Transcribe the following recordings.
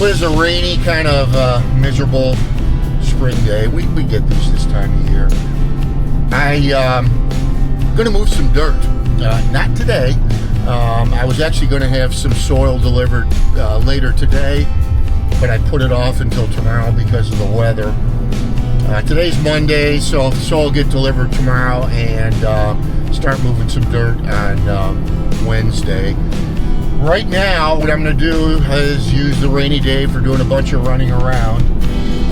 is a rainy, kind of miserable spring day. We get these this time of year. I'm going to move some dirt. Not today. I was actually going to have some soil delivered later today, but I put it off until tomorrow because of the weather. Today's Monday, so soil will get delivered tomorrow and start moving some dirt on Wednesday. Right now, what I'm going to do is use the rainy day for doing a bunch of running around.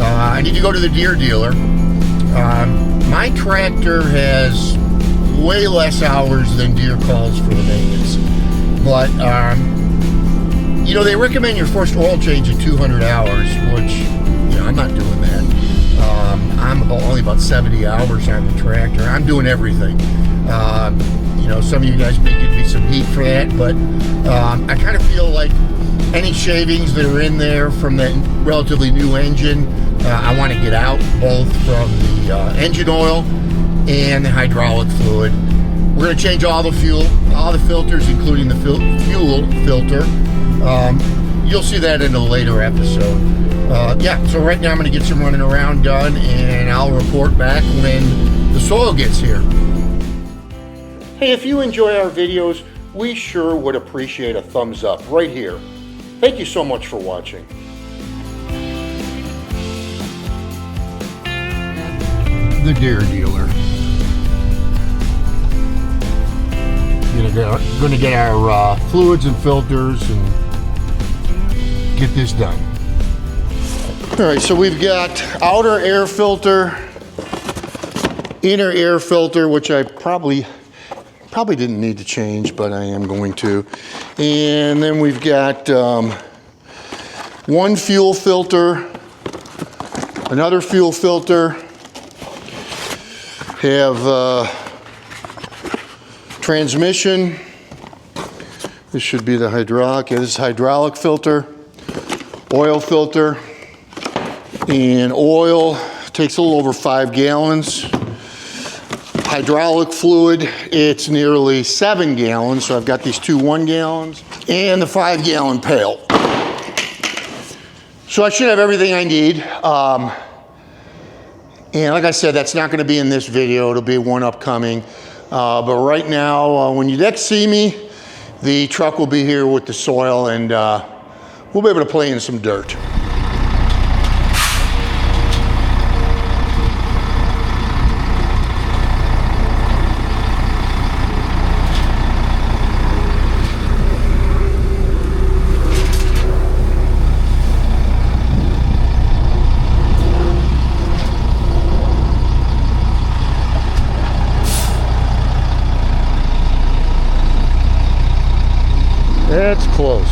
I need to go to the Deere dealer. My tractor has way less hours than Deere calls for the maintenance. But, you know, they recommend your first oil change at 200 hours, which, you know, I'm not doing that. I'm only about 70 hours on the tractor. I'm doing everything. You know, some of you guys may give me some heat for that, but I kind of feel like any shavings that are in there from that relatively new engine, I want to get out, both from the engine oil and the hydraulic fluid. We're going to change all the fuel, all the filters, including the fuel filter. You'll see that in a later episode. Yeah, so right now I'm going to get some running around done, and I'll report back when the soil gets here. Hey, if you enjoy our videos, we sure would appreciate a thumbs up right here. Thank you so much for watching. The Deere dealer. Going to get our fluids and filters and get this done. All right, so we've got outer air filter, inner air filter, which I probably didn't need to change, but I am going to. And then we've got one fuel filter, another fuel filter, have transmission. This should be the hydraulic. Yeah, this is hydraulic filter, oil filter, and oil takes a little over 5 gallons. Hydraulic fluid, it's nearly 7 gallons, so I've got these two 1 gallons and the 5-gallon pail. So I should have everything I need. And like I said, that's not going to be in this video, it'll be one upcoming. But right now, when you next see me, the truck will be here with the soil, and we'll be able to play in some dirt. That's close.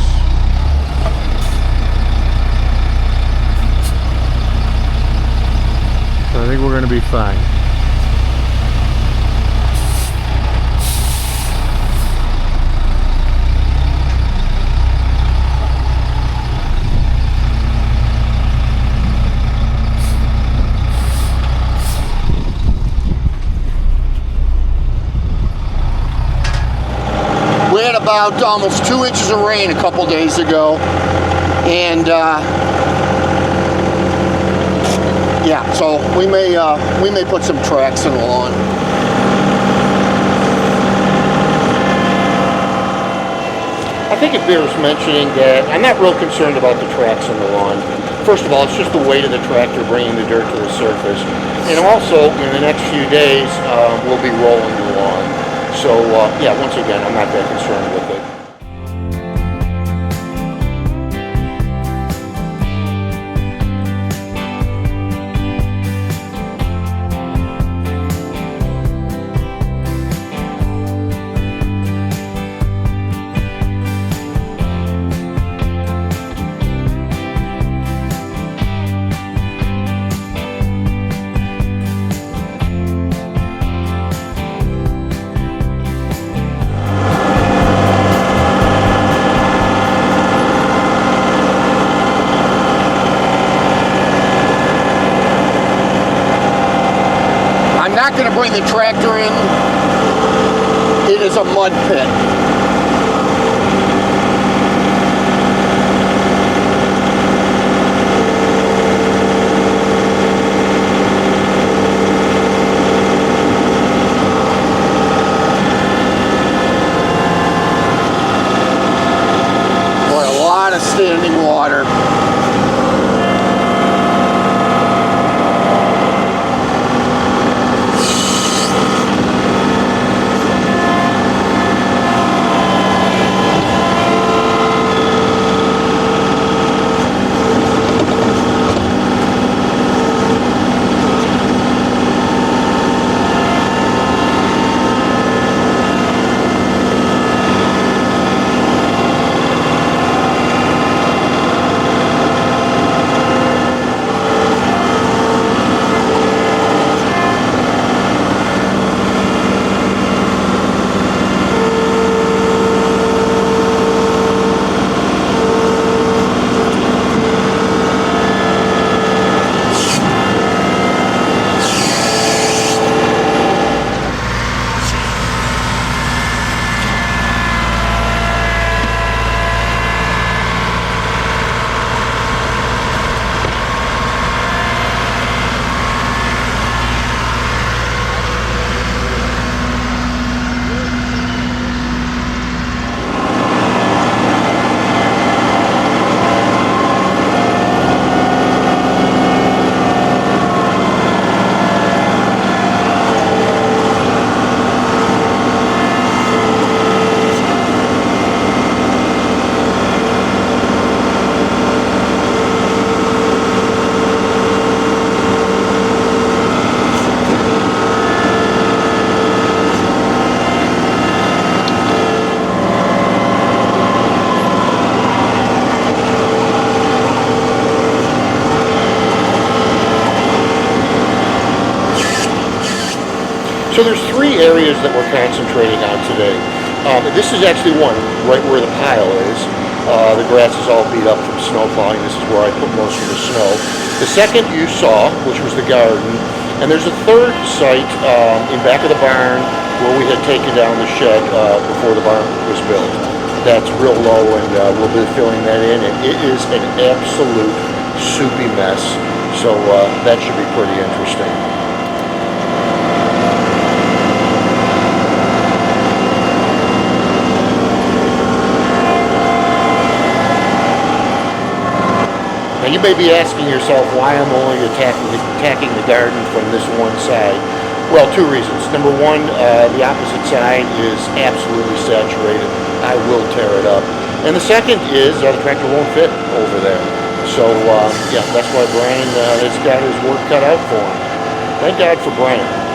I think we're going to be fine. We had about almost 2 inches of rain a couple days ago, and yeah, so we may put some tracks in the lawn. I think it bears mentioning that I'm not real concerned about the tracks in the lawn. First of all, it's just the weight of the tractor bringing the dirt to the surface, and also in the next few days we'll be rolling the lawn. So, yeah, once again, I'm not that concerned with it. Not going to bring the tractor in. It is a mud pit. So there's 3 areas that we're concentrating on today. This is actually one, right where the pile is. The grass is all beat up from snow plowing. This is where I put most of the snow. The second you saw, which was the garden, and there's a third site in back of the barn where we had taken down the shed before the barn was built. That's real low, and we'll be filling that in, and it is an absolute soupy mess. So that should be pretty interesting. Now you may be asking yourself why I'm only attacking the garden from this one side. Well, 2 reasons. Number one, the opposite side is absolutely saturated. I will tear it up. And the second is the tractor won't fit over there. So yeah, that's why Brian has got his work cut out for him. Thank God for Brian.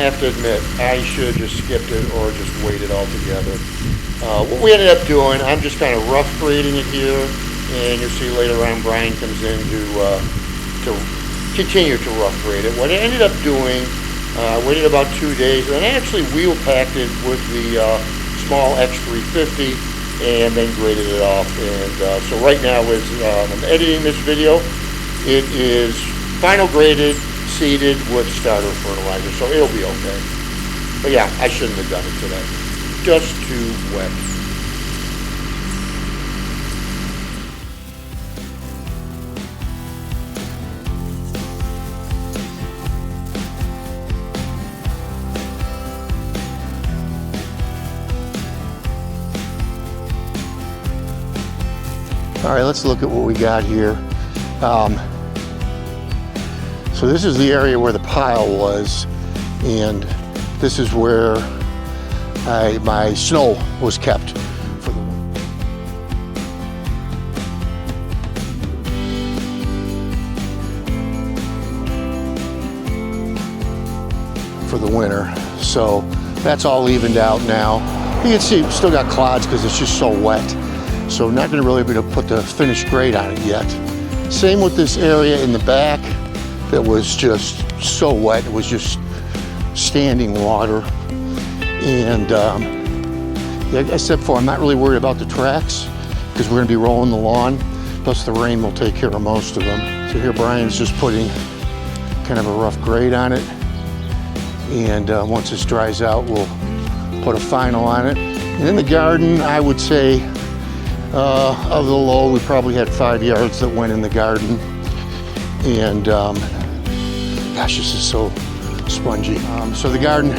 have to admit, I should have just skipped it or just waited altogether. What we ended up doing, I'm just kind of rough grading it here, and you'll see later on Brian comes in to continue to rough grade it. What I ended up doing, I waited about 2 days, and then I actually wheel packed it with the small X350 and then graded it off. And so right now, as I'm editing this video, it is final graded, seeded with starter fertilizer, so it'll be okay. But yeah, I shouldn't have done it today. Just too wet. All right, let's look at what we got here. So this is the area where the pile was, and this is where my snow was kept for the winter. So that's all evened out now. You can see we've still got clods because it's just so wet. So not going to really be able to put the finished grade on it yet. Same with this area in the back that was just so wet. It was just standing water. And like I said before, I'm not really worried about the tracks because we're going to be rolling the lawn. Plus the rain will take care of most of them. So here Brian's just putting kind of a rough grade on it. And once this dries out, we'll put a final on it. And in the garden, I would say of the low, we probably had 5 yards that went in the garden. And gosh, this is so spongy. So the garden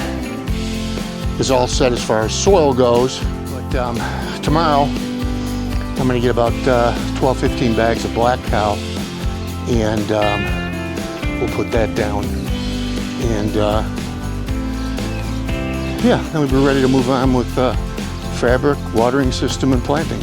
is all set as far as soil goes. But tomorrow, I'm gonna get about 12, 15 bags of black cow, and we'll put that down. And yeah, then we'll be ready to move on with fabric, watering system, and planting.